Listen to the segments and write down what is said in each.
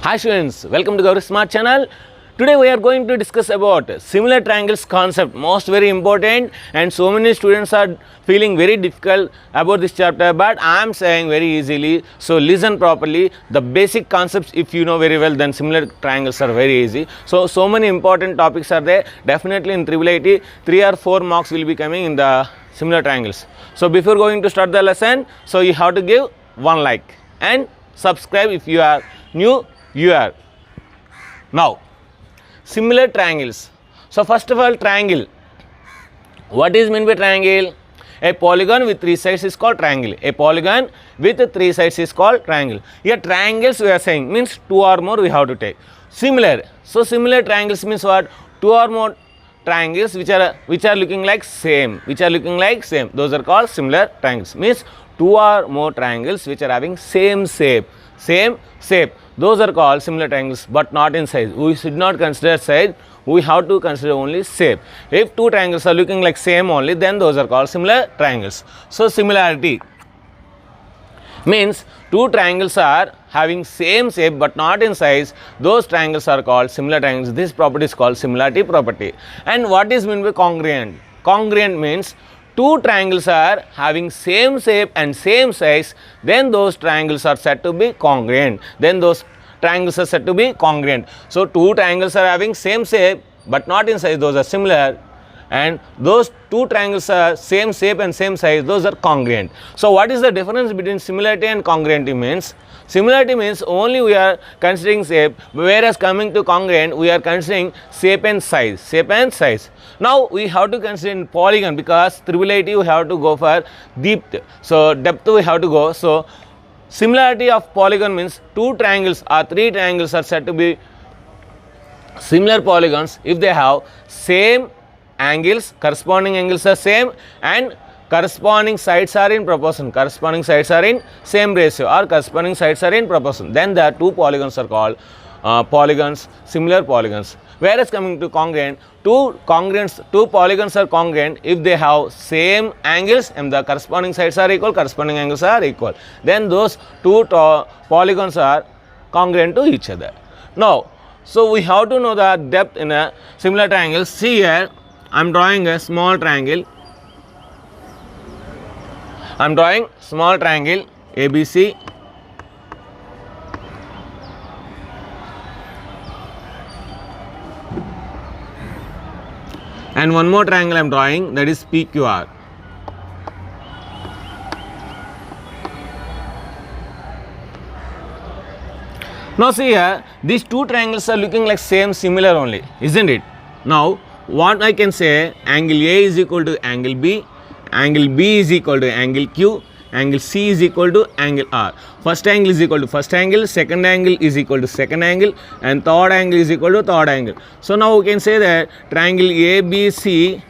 Hi students, welcome to Gauri Smart channel. Today we are going to discuss about similar triangles concept, most very important, and so many students are feeling very difficult about this chapter, but I am saying very easily, so listen properly. The basic concepts if you know very well, then similar triangles are very easy. So many important topics are there. Definitely in Triple IT 3 or 4 marks will be coming in the similar triangles. So before going to start the lesson, so you have to give one like and subscribe if you are new. Now similar triangles. So first of all, triangle. What is meant by triangle? A polygon with 3 sides is called triangle. A polygon with 3 sides is called triangle. Here triangles we are saying means 2 or more we have to take. Similar. So similar triangles means what? 2 or more triangles which are looking like same. Those are called similar triangles. Means 2 or more triangles which are having same shape. Those are called similar triangles, but not in size. We should not consider size. We have to consider only shape. If 2 triangles are looking like same only, then those are called similar triangles. So similarity means 2 triangles are having same shape but not in size. Those triangles are called similar triangles. This property is called similarity property. And what is meant by congruent? Congruent means 2 triangles are having same shape and same size, then those triangles are said to be congruent. So 2 triangles are having same shape but not in size, those are similar, and those 2 triangles are same shape and same size, those are congruent. So what is the difference between similarity and congruency means? Similarity means only we are considering shape, whereas coming to congruent we are considering shape and size. Now we have to consider in polygon, because Triple IT we have to go for depth. So depth we have to go. So similarity of polygon means 2 triangles or 3 triangles are said to be similar polygons if they have same angles, corresponding angles are same, and corresponding sides are in proportion. Corresponding sides are in same ratio, or corresponding sides are in proportion. Then the 2 polygons are called polygons, similar polygons. Whereas coming to congruent, 2 polygons are congruent if they have same angles and the corresponding sides are equal, corresponding angles are equal. Then those 2 polygons are congruent to each other. Now, so we have to know the depth in a similar triangle. See here, I am drawing a small triangle. ABC. And one more triangle I am drawing, that is PQR. Now see here, these 2 triangles are looking like similar only, isn't it? Now what I can say, angle A is equal to angle B, angle B is equal to angle Q, angle C is equal to angle R. First angle is equal to first angle, second angle is equal to second angle, and third angle is equal to third angle. So now we can say that triangle ABC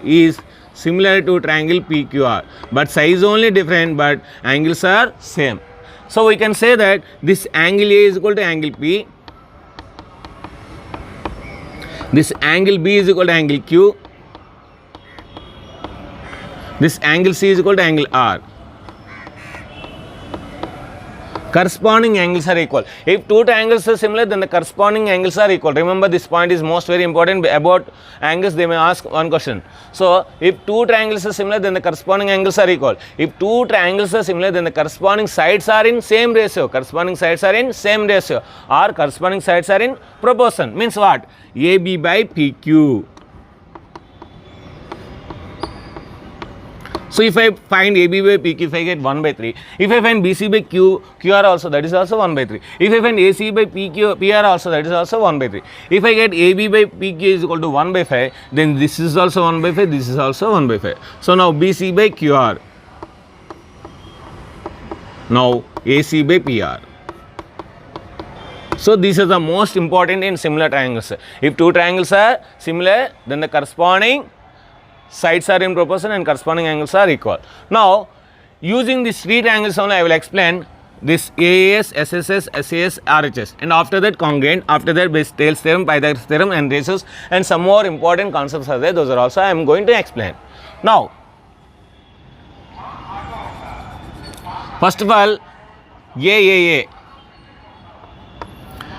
is similar to triangle PQR, but size only different, but angles are same. So we can say that this angle A is equal to angle P, this angle B is equal to angle Q, this angle C is equal to angle R. Corresponding angles are equal. If 2 triangles are similar, then the corresponding angles are equal. Remember, this point is most very important. About angles they may ask one question. So if 2 triangles are similar, then the corresponding angles are equal. If 2 triangles are similar, then the corresponding sides are in same ratio. Or corresponding sides are in proportion. Means what? AB by PQ. So if I find AB by PQ, if I get 1 by 3. If I find BC by QR also, that is also 1 by 3. If I find AC by PR also, that is also 1 by 3. If I get AB by PQ is equal to 1 by 5, then this is also 1 by 5, this is also 1 by 5. So now BC by QR. Now AC by PR. So these are the most important in similar triangles. If 2 triangles are similar, then the corresponding sides are in proportion and corresponding angles are equal. Now using these 3 triangles only I will explain this AAS, SSS, SAS, RHS, and after that congruent, after that Base-Thales theorem, Pythagoras theorem and ratios, and some more important concepts are there. Those are also I am going to explain. Now first of all, AAA.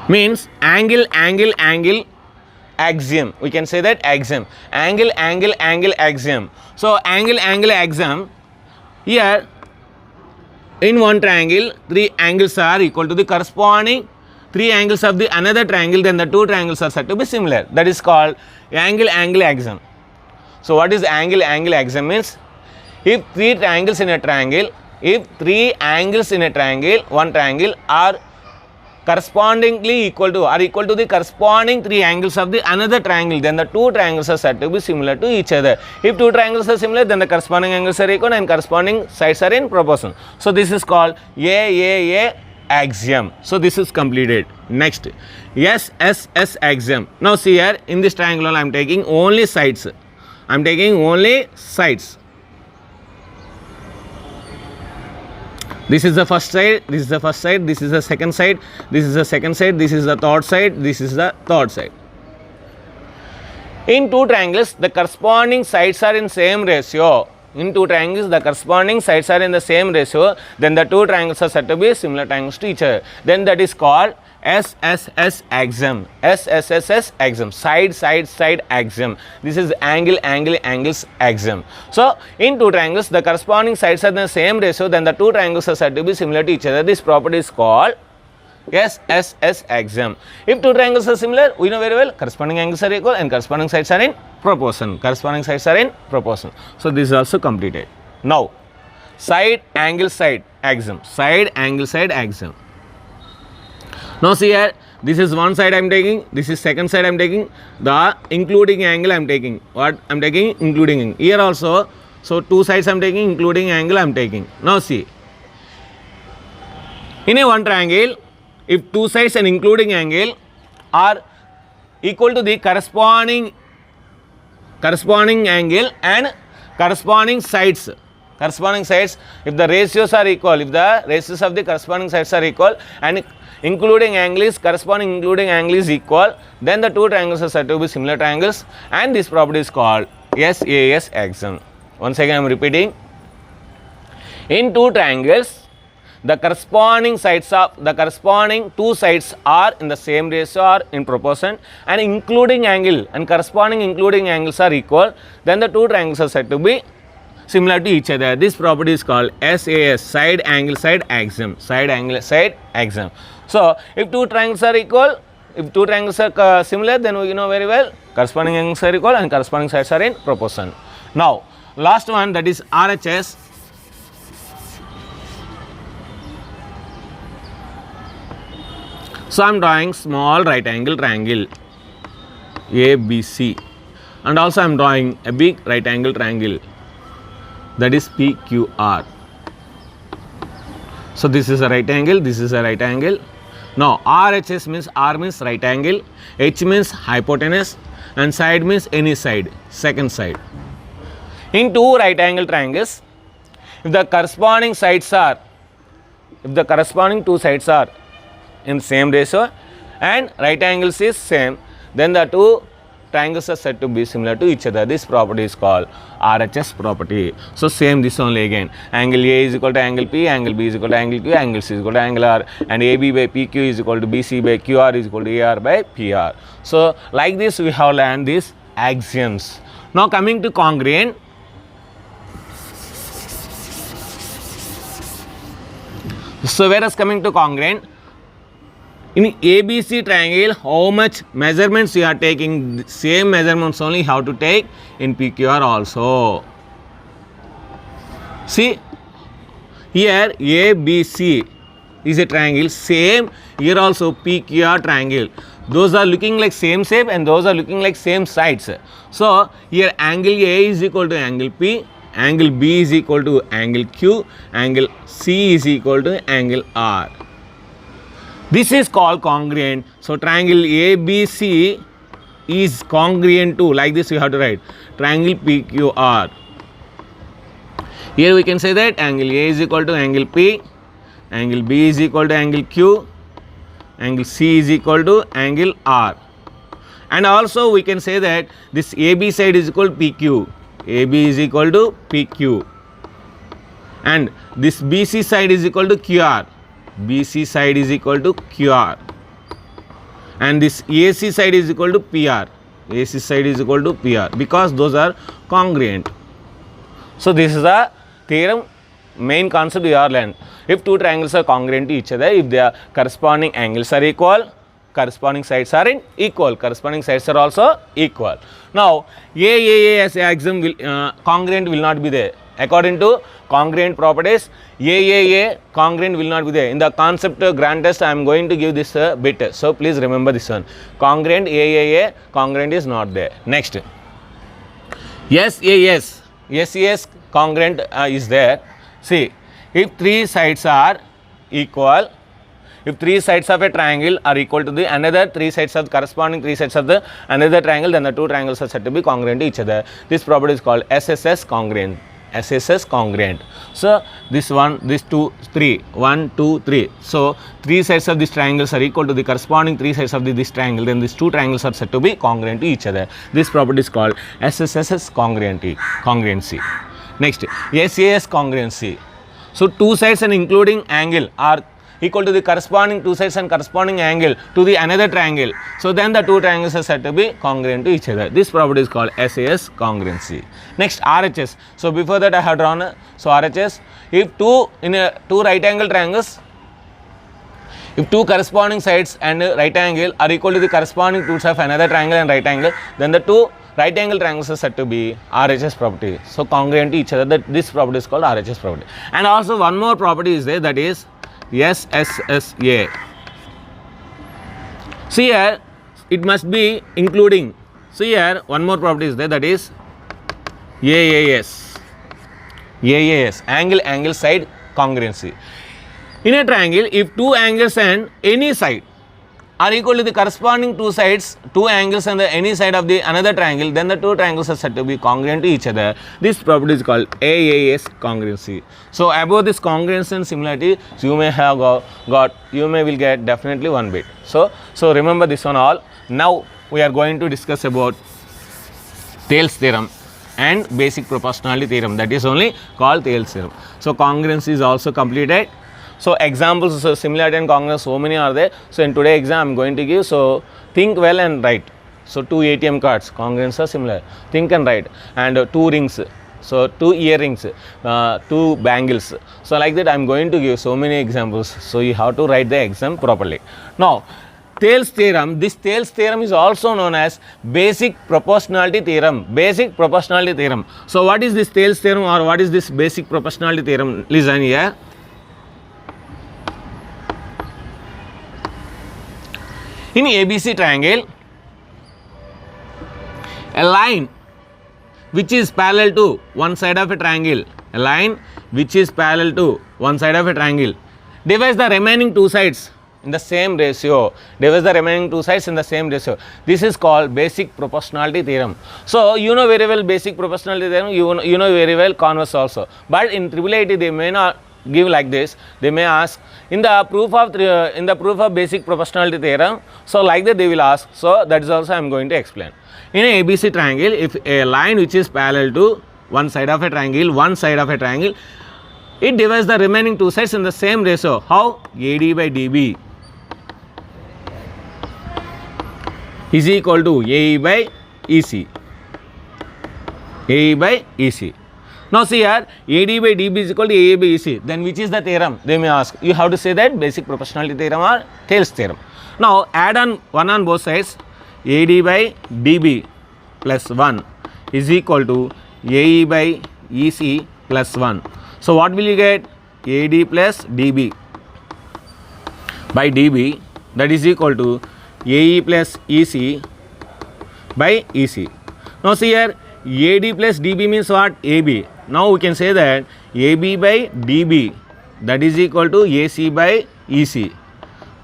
means angle, angle, angle, axiom. We can say that axiom. Angle, angle, angle, axiom. So angle, angle, axiom. Here in one triangle, three angles are equal to the corresponding three angles of the another triangle, then the two triangles are said to be similar. That is called angle, angle, axiom. So what is angle, angle, axiom means? If three triangles in a triangle, if three angles in a triangle, one triangle are correspondingly equal to the corresponding three angles of the another triangle, then the two triangles are said to be similar to each other. If two triangles are similar, then the corresponding angles are equal and corresponding sides are in proportion. So this is called A axiom. So this is completed. Next, S axiom. Now see here, in this triangle I am taking only sides. I am taking only sides. This is the first side, this is the first side, this is the second side, this is the second side, this is the third side, this is the third side. In two triangles, the corresponding sides are in same ratio. In two triangles, the corresponding sides are in the same ratio, then the two triangles are said to be similar triangles to each other. Then that is called S axiom. S axiom. Side axiom. This is angle, angle, angles axiom. So in two triangles, the corresponding sides are in the same ratio, then the two triangles are said to be similar to each other. This property is called S axiom. If two triangles are similar, we know very well corresponding angles are equal and corresponding sides are in proportion. Corresponding sides are in proportion. So this is also completed. Now side angle side axiom. Side angle side axiom. Now see here, this is one side I am taking, this is second side I am taking, the including angle I am taking. What I am taking? Including angle. Here also, so two sides I am taking, including angle I am taking. Now see, in a one triangle, if two sides and including angle are equal to the corresponding angle and corresponding sides. Corresponding sides, if the ratios are equal, if the ratios of the corresponding sides are equal and including angle is corresponding including angle is equal, then the two triangles are said to be similar triangles, and this property is called SAS axiom. Once again I am repeating, in two triangles, the corresponding sides of the corresponding two sides are in the same ratio or in proportion, and including angle and corresponding including angles are equal, then the two triangles are said to be similar to each other. This property is called SAS, side angle side axiom. Side angle side axiom. So if two triangles are equal, if two triangles are similar, then we know very well corresponding angles are equal and corresponding sides are in proportion. Now last one, that is RHS. So I am drawing small right angle triangle ABC, and also I am drawing a big right angle triangle, that is PQR. So this is a right angle, this is a right angle. Now RHS means, R means right angle, H means hypotenuse, and side means any side, second side. In two right angle triangles, if the corresponding sides are, if the corresponding two sides are in same ratio and right angles is same, then the two triangles are said to be similar to each other. This property is called RHS property. So same this only again, angle A is equal to angle P, angle B is equal to angle Q, angle C is equal to angle R, and AB by PQ is equal to BC by QR is equal to AR by PR. So like this we have learned these axioms. Now coming to congruent. So whereas coming to congruent, in ABC triangle, how much measurements you are taking? Same measurements only you have to take in PQR also. See, here ABC is a triangle, same here also PQR triangle. Those are looking like same shape and those are looking like same sides. So here angle A is equal to angle P, angle B is equal to angle Q, angle C is equal to angle R. This is called congruent. So triangle ABC is congruent to, like this you have to write, triangle PQR. Here we can say that angle A is equal to angle P, angle B is equal to angle Q, angle C is equal to angle R. And also we can say that this AB side is equal to PQ, AB is equal to PQ, and this BC side is equal to QR, BC side is equal to QR. and this AC side is equal to PR. AC side is equal to PR because those are congruent. So this is the theorem main concept we are learned. If two triangles are congruent to each other, if their corresponding angles are equal, corresponding sides are equal, corresponding sides are also equal. Now AAA as axiom will congruent will not be there. According to congruent properties, AAA congruent will not be there. In the concept grand test, I am going to give this bit. So please remember this one. Congruent AAA congruent is not there. Next, SAS congruent is there. See, if three sides are equal, if three sides of a triangle are equal to the another three sides of corresponding three sides of the another triangle, then the two triangles are said to be congruent to each other. This property is called SSS congruent. SSS congruent. So this one, this two, three, 1, 2, 3. So three sides of these triangles are equal to the corresponding three sides of this triangle. Then these two triangles are said to be congruent to each other. This property is called SSS congruency. Next, SAS congruency. So two sides and including angle are equal to the corresponding two sides and corresponding angle to the another triangle. So then the two triangles are said to be congruent to each other. This property is called SAS congruency. Next, RHS. So before that I have drawn RHS. If two right angle triangles, if two corresponding sides and right angle are equal to the corresponding two sides of another triangle and right angle, then the two right angle triangles are said to be RHS property. So congruent to each other. This property is called RHS property. And also one more property is there, that is SSA. So here it must be including. So here one more property is there, that is AAS. Angle side congruency. In a triangle, if two angles and any side are equal to the corresponding two sides, two angles and any side of the another triangle, then the two triangles are said to be congruent to each other. This property is called AAS congruency. So above this congruency and similarity, so you may have will get definitely one bit. So remember this one all. Now we are going to discuss about Thales theorem and basic proportionality theorem, that is only called Thales theorem. So congruency is also completed. So examples, so similarity and congruence, so many are there. So in today's exam I am going to give, so think well and write. So two ATM cards, congruence are similar, think and write. And two rings, so two earrings, two bangles. So like that I am going to give so many examples. So you have to write the exam properly. Now Thales theorem, this Thales theorem is also known as basic proportionality theorem. Basic proportionality theorem. So what is this Thales theorem or what is this basic proportionality theorem? Listen here. In ABC triangle, a line which is parallel to one side of a triangle, divides the remaining two sides in the same ratio. This is called basic proportionality theorem. So you know very well basic proportionality theorem, you know very well converse also. But in IIIT they may not give like this. They may ask in the proof of basic proportionality theorem. So like that they will ask. So that is also I am going to explain. In a ABC triangle, if a line which is parallel to one side of a triangle, it divides the remaining two sides in the same ratio. How? AD by DB is equal to AE by EC. Now see here, AD by DB is equal to AA by EC. Then which is the theorem? They may ask. You have to say that basic proportionality theorem or Thales theorem. Now add on 1 on both sides. AD by DB plus 1 is equal to AE by EC plus 1. So what will you get? AD plus DB by DB, that is equal to AE plus EC by EC. Now see here, AD plus DB means what? AB. Now we can say that AB by DB, that is equal to AC by EC.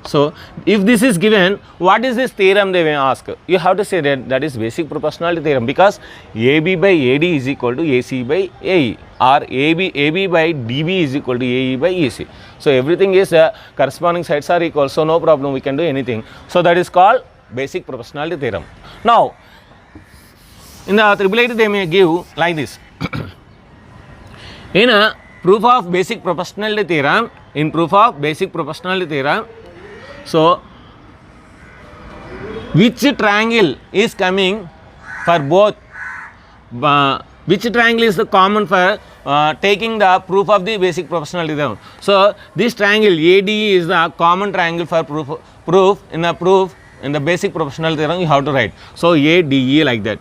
So if this is given, what is this theorem they may ask? You have to say that is basic proportionality theorem, because AB by AD is equal to AC by AE, or AB by DB is equal to AE by EC. So everything is corresponding sides are equal, so no problem, we can do anything. So that is called basic proportionality theorem. Now in the IIIT they may give like this. In a proof of basic proportionality theorem, so which triangle is coming for both, which triangle is the common for taking the proof of the basic proportionality theorem. So this triangle ADE is the common triangle for proof in the basic proportionality theorem you have to write. So ADE like that.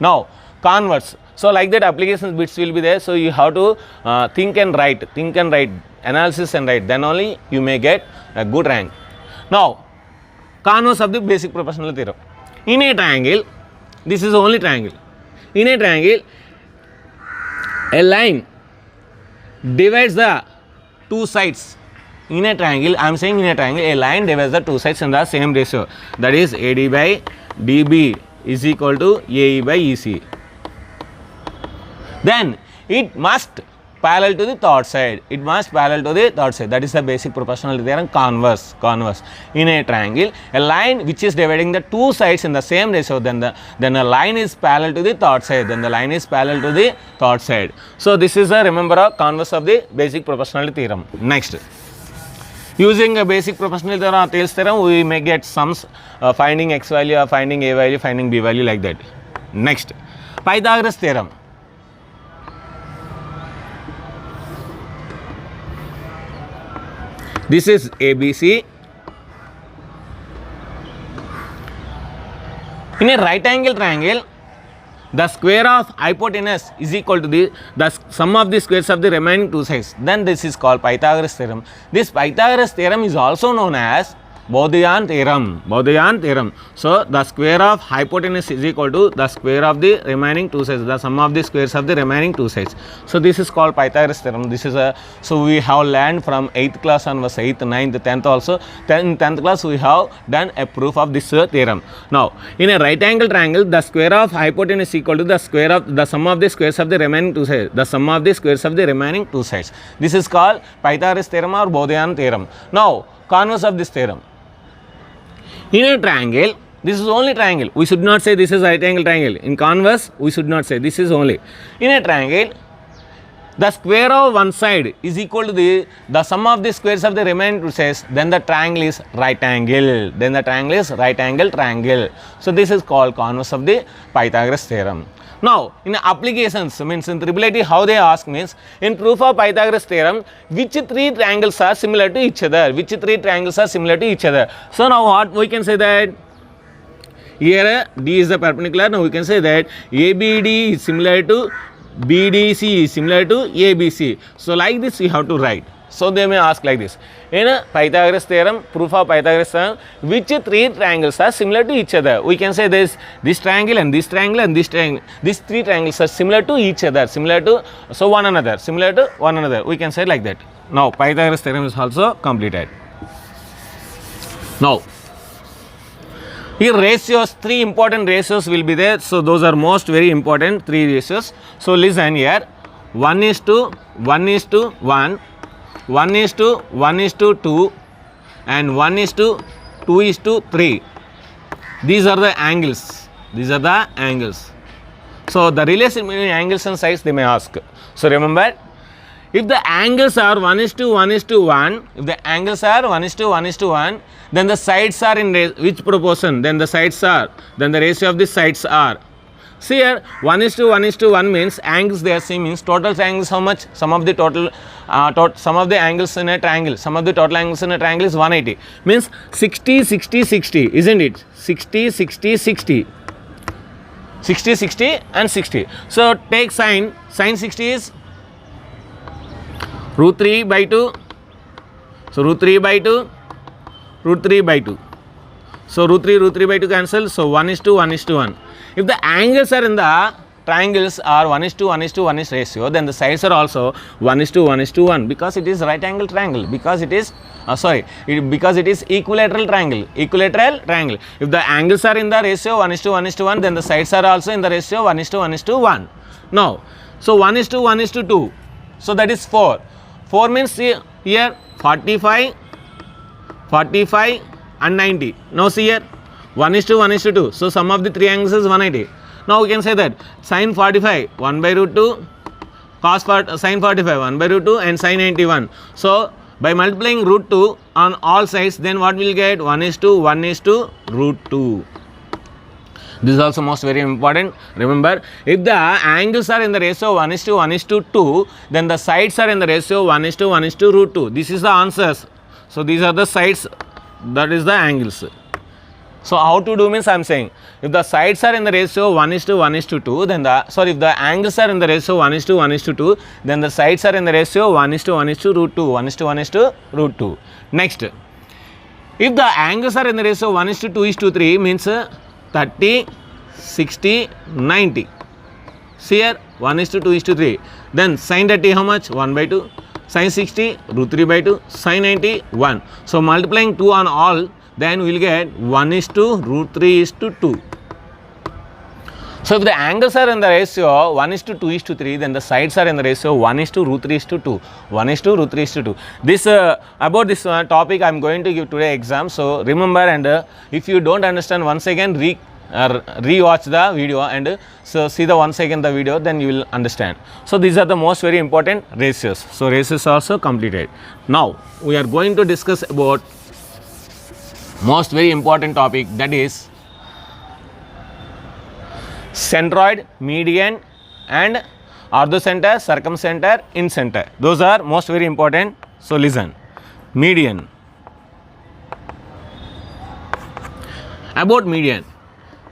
Now converse. So like that application bits will be there. So you have to think and write, analysis and write. Then only you may get a good rank. Now converse of the basic proportional theorem. In a triangle, this is only triangle. In a triangle, a line divides the two sides. In a triangle, I am saying in a triangle, a line divides the two sides in the same ratio. That is AD by DB is equal to AE by EC. Then it must parallel to the third side. It must parallel to the third side. That is the basic proportionality theorem. Converse. In a triangle, a line which is dividing the two sides in the same ratio, then a line is parallel to the third side. Then the line is parallel to the third side. So this is a converse of the basic proportionality theorem. Next, using a basic proportionality theorem or Thales theorem, we may get sums finding x value or finding a value, finding b value like that. Next, Pythagoras theorem. This is ABC. In a right angle triangle, the square of hypotenuse is equal to the sum of the squares of the remaining two sides. Then this is called Pythagoras theorem. This Pythagoras theorem is also known as Bauduin theorem. So the square of hypotenuse is equal to the square of the remaining two sides, the sum of the squares of the remaining two sides. So this is called Pythagoras theorem. This is so we have learned from 8th class onwards, 8th, 9th, 10th also. In 10th class we have done a proof of this theorem. Now in a right angle triangle, the square of hypotenuse is equal to the square of the sum of the squares of the remaining two sides, the sum of the squares of the remaining two sides. This is called Pythagoras theorem or Bauduin theorem. Now converse of this theorem. In a triangle, this is only triangle. We should not say this is right angle triangle. In converse, we should not say this is only. In a triangle, the square of one side is equal to the sum of the squares of the remaining two sides. Then the triangle is right angle. Triangle. So this is called converse of the Pythagoras theorem. Now, in applications, means in triviality, how they ask means, in proof of Pythagoras theorem, which three triangles are similar to each other? So now what we can say that, here D is the perpendicular. Now we can say that ABD is similar to BDC is similar to ABC. So like this you have to write. So they may ask like this. In a Pythagoras theorem, proof of Pythagoras theorem, which three triangles are similar to each other? We can say this triangle and this triangle and this triangle. These three triangles are similar to each other, similar to one another. We can say like that. Now Pythagoras theorem is also completed. Now here ratios, three important ratios will be there. So those are most very important three ratios. So listen here, 1:1, 1:1, 1:1:2 and 1:2:3. These are the angles. So the relation between angles and sides they may ask. So remember, if the angles are 1:1, then the sides are in which proportion? Then the ratio of the sides are. See here, 1:1 means angles they are same, means total angles how much? Sum of the total sum of the angles in a triangle, sum of the total angles in a triangle is 180, means 60, 60, 60, isn't it? 60, 60, 60. 60, 60 and 60. So take sine 60 is √3/2. So √3/2. So √3/2 cancel. So 1:1. If the angles are in the triangles are 1:1 ratio, then the sides are also 1:1 because it is right angle triangle, because it is equilateral triangle. If the angles are in the ratio 1:1, then the sides are also in the ratio 1:1. Now, so 1:2. So that is 4. 4 means here 45 and 90. Now see here 1:2. So sum of the three angles is 180. Now we can say that sin 45 1/√2, cos sin 45 1/√2 and sin 91. So by multiplying √2 on all sides, then what will get? 1:1 √2. This is also most very important. Remember, if the angles are in the ratio 1:1:2, then the sides are in the ratio 1:1:√2. This is the answers. So these are the sides, that is the angles. So how to do means I am saying, if the sides are in the ratio 1:1:2, then if the angles are in the ratio 1:1:2, then the sides are in the ratio 1:1:√2, 1:1:√2. Next, if the angles are in the ratio 1:2:3, means 30, 60, 90. See here, 1:2:3. Then sin 30 how much? 1/2. Sin 60, √3/2. Sin 90, 1. So multiplying 2 on all, then we will get 1:√3:2. So if the angles are in the ratio 1:2:3, then the sides are in the ratio 1:√3:2. 1:√3:2. This about this topic I am going to give today exam. So remember, and if you don't understand, once again re-watch the video, and so see the once again the video, then you will understand. So these are the most very important ratios. So ratios also completed. Now we are going to discuss about most very important topic, that is centroid, median, and orthocenter, circumcenter, incenter. Those are most very important. So listen. Median. About median,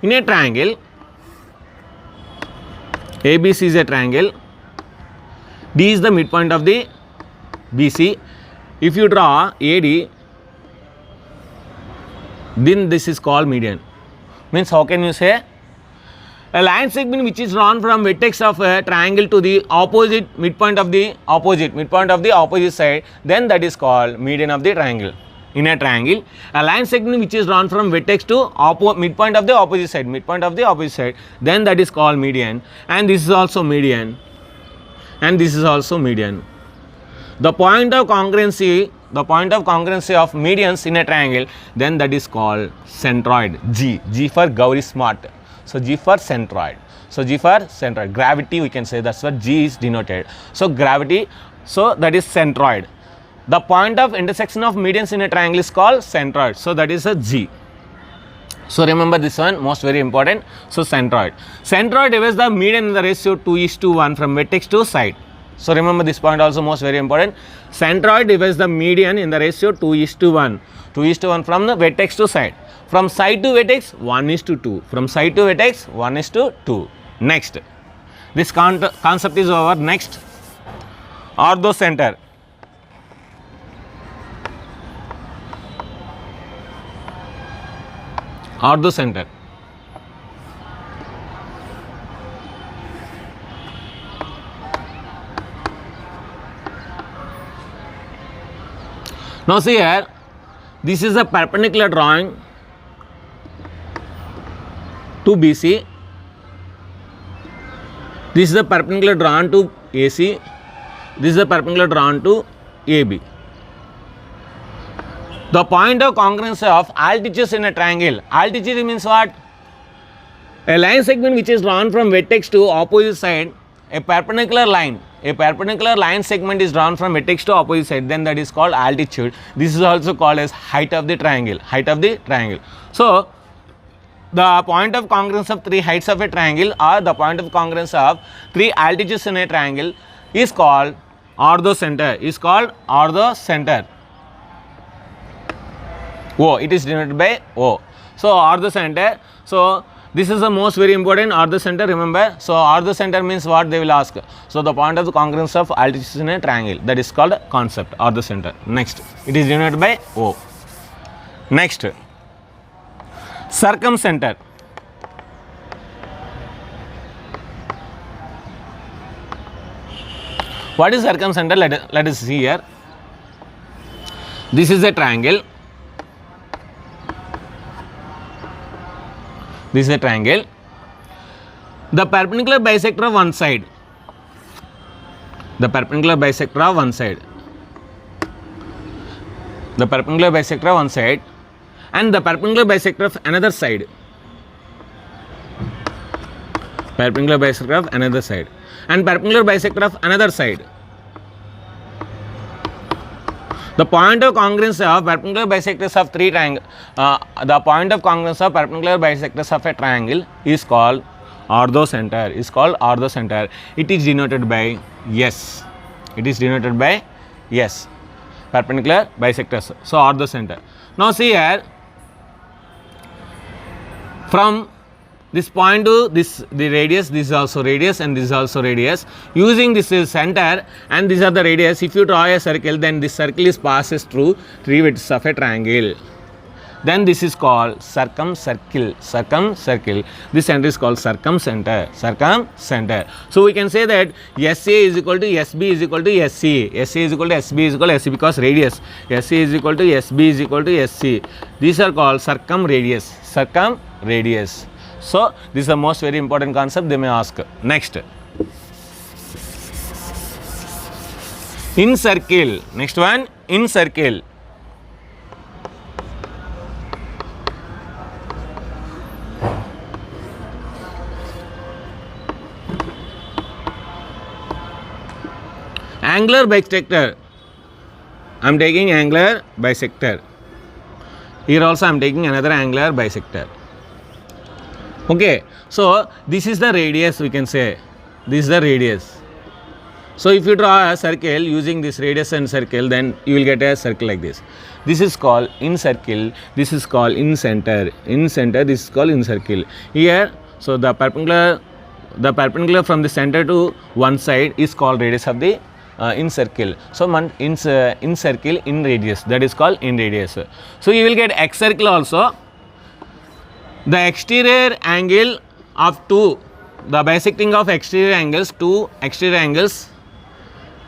in a triangle, ABC is a triangle, D is the midpoint of the BC. If you draw AD, then this is called median. Means how can you say? A line segment which is drawn from vertex of a triangle to the opposite midpoint of the opposite side, then that is called median of the triangle. In a triangle, a line segment which is drawn from vertex to midpoint of the opposite side, then that is called median, and this is also median, and this is also median. The point of congruency of medians in a triangle, then that is called centroid. G for Gauri Smart. So G for centroid. Gravity we can say, that's what G is denoted. So gravity, so that is centroid. The point of intersection of medians in a triangle is called centroid. So that is a G. So remember this one, most very important. So centroid. Centroid divides the median in the ratio 2:1 from vertex to side. So remember this point also most very important. Centroid divides the median in the ratio 2:1. 2:1 from the vertex to side. From side to vertex 1:2. From side to vertex 1:2. Next, this concept is over. Next, orthocenter. Orthocenter. Now see here, this is a perpendicular drawing to BC. This is a perpendicular drawn to AC. This is a perpendicular drawn to AB. The point of congruency of altitudes in a triangle. Altitude means what? A line segment which is drawn from vertex to opposite side. A perpendicular line segment is drawn from vertex to opposite side, then that is called altitude. This is also called as height of the triangle. So the point of congruence of three heights of a triangle, or the point of congruence of three altitudes in a triangle, is called orthocenter. O, it is denoted by O. So orthocenter. So this is the most very important, orthocenter. Remember, so orthocenter means what they will ask. So the point of the congruence of altitudes in a triangle, that is called concept, orthocenter. Next, it is denoted by O. Next, circumcenter. What is circumcenter? Let us see here. This is a triangle. This is a triangle. The perpendicular bisector of one side. The perpendicular bisector of one side. The perpendicular bisector of one side, and the perpendicular bisector of another side. Perpendicular bisector of another side, and perpendicular bisector of another side. The point of congruence of perpendicular bisectors of three triangles, the point of congruence of perpendicular bisectors of a triangle is called orthocenter. Is called orthocenter. It is denoted by S. It is denoted by S. Perpendicular bisectors. So orthocenter. Now see here, from this point to this, the radius, this is also radius and this is also radius. Using this is center and these are the radius. If you draw a circle, then this circle is passes through three vertices of a triangle. Then this is called circumcircle. Circumcircle. This center is called circumcenter. Circumcenter. So we can say that SA is equal to SB is equal to SC. SA is equal to SB is equal to SC because radius. SA is equal to SB is equal to SC. These are called circumradius. Circumradius. So this is the most very important concept they may ask. Next, incircle. Next one, incircle. Angular bisector. I am taking angular bisector. Here also I am taking another angular bisector. Okay, so this is the radius, we can say. This is the radius. So if you draw a circle using this radius and circle, then you will get a circle like this. This is called incircle. This is called incenter. Incenter. This is called incircle. Here, so the perpendicular from the center to one side is called radius of the incircle. So incircle in radius. That is called in radius. So you will get excircle also. The exterior angle of two, the bisecting of exterior angles, two exterior angles,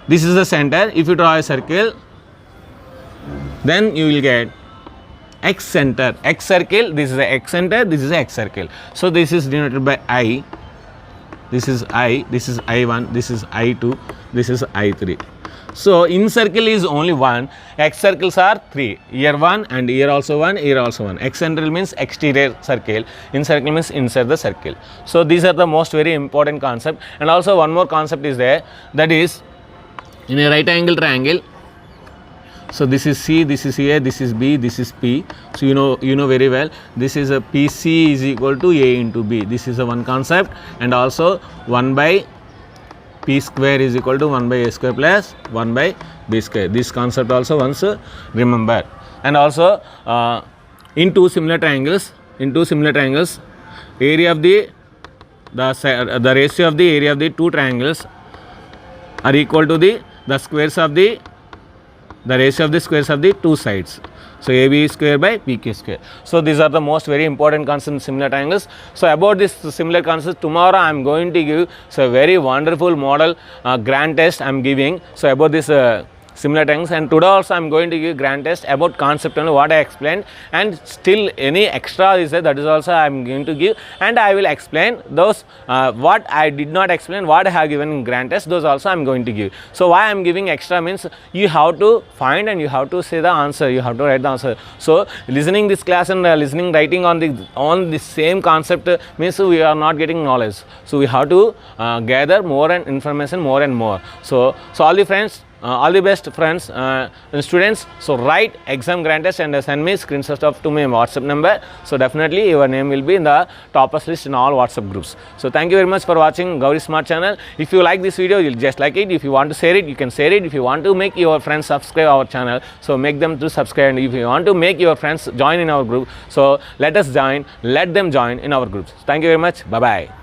this is the center. If you draw a circle, then you will get X center. X circle, this is the X center, this is the X circle. So this is denoted by I, this is I, this is I1, this is I2, this is I3. So incircle is only one, X circles are three, here one and here also one, here also one. Excentral means exterior circle, incircle means inside the circle. So these are the most very important concept. And also one more concept is there, that is in a right angle triangle. So this is C, this is A, this is B, this is P. So you know very well, this is a PC is equal to A into B. This is a one concept. And also 1 by P square is equal to 1 by A square plus 1 by B square. This concept also once remember. And also in two similar triangles, area of the ratio of the area of the two triangles are equal to the squares of the ratio of the squares of the two sides. So AB square by PQ square. So these are the most very important concepts in similar triangles. So about this similar concepts, tomorrow I am going to give a very wonderful model grand test I am giving. So about this similar triangles, and today also I am going to give grand test about concept and what I explained, and still any extra is there, that is also I am going to give, and I will explain those what I did not explain, what I have given in grand test, those also I am going to give. So why I am giving extra means you have to find and you have to say the answer, you have to write the answer. So listening this class and listening writing on the same concept means we are not getting knowledge. So we have to gather more and information more and more. So all the friends, all the best friends and students. So write exam grand test and send me screenshot of to my WhatsApp number. So definitely your name will be in the toppers list in all WhatsApp groups. So thank you very much for watching Gauri Smart channel. If you like this video, you'll just like it. If you want to share it, you can share it. If you want to make your friends subscribe our channel, so make them to subscribe. And if you want to make your friends join in our group, so let them join in our groups. Thank you very much. Bye bye.